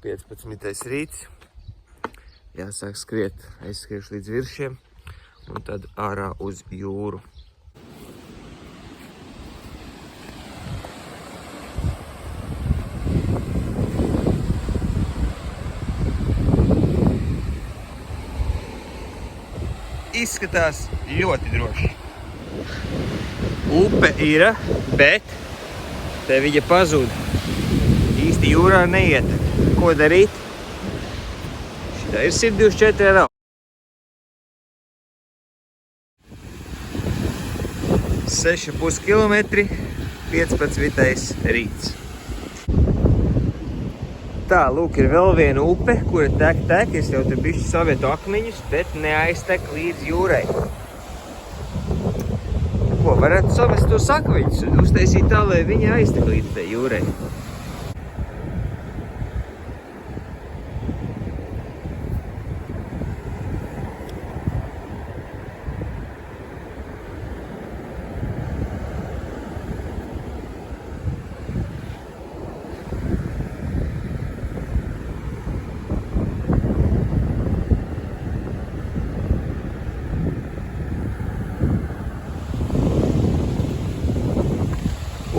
15. rīts. Jāsāk skriet. Es skriešu līdz viršiem un tad ārā uz jūru. Izskatās ļoti droši. Upe ir, bet te viņa pazūd. Īsti jūrā neiet. Ko darīt? Šitā ir 124 eiro. 6,5 kilometri, 15. rīts. Tā, lūk, ir vēl viena upe, kura tek. Es jau te bišķi savietu akmeņus, bet neaiztek līdz jūrai. Ko, varētu savest tos akmeņus un uztaisīt tā, lai viņi aiztek līdz tai jūrai.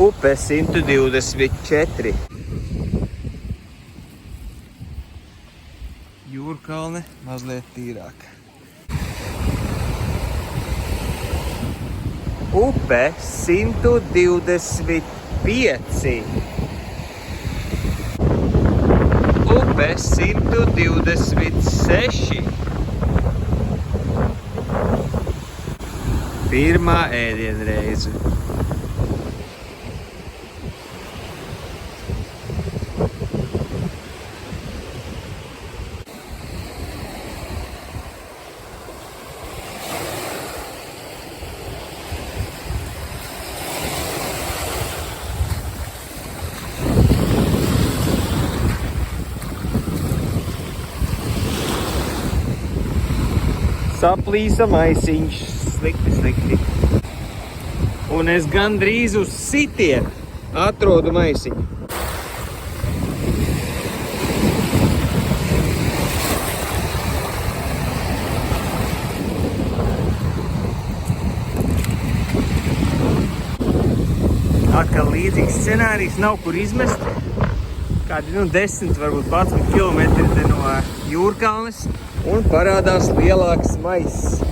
Upe 124. Jūrkalne mazliet tīrāk. Upe 125. Upe 126. Pirmā ēdienreize. Saplīsa maisiņš, slikti. Un es gandrīz uz sitienu atrodu maisiņu. Atkal līdzīgs scenārijs, nav kur izmest. Kādi 10, varbūt 11 kilometri no Jūrkalnes. Un parādās lielāks maiss.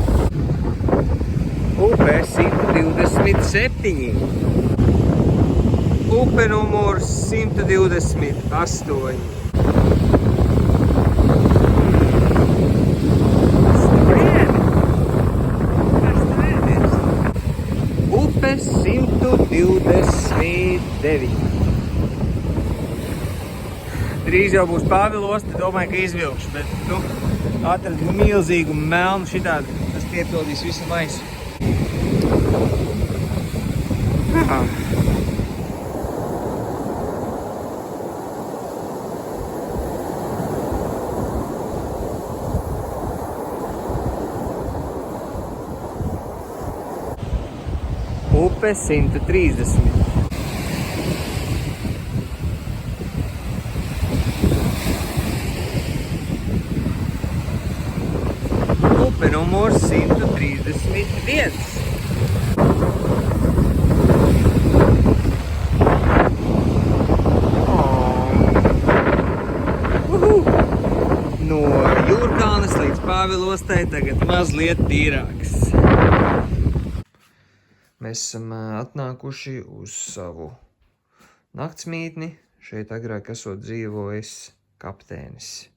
Upe 127. Upe numurs 128. Upe 129. Drīz jau būs Pāvila osta, domāju, ka izvilkšu, bet atradu milzīgu melnu šitādu, tas piepildīs visu maisu. Upe 130. Upe numurs 131. No Jūrkalnes līdz Pāvila ostai tagad mazliet tīrāks. Mēs esam atnākuši uz savu naktsmītni. Šeit agrāk esot dzīvojis kapteinis.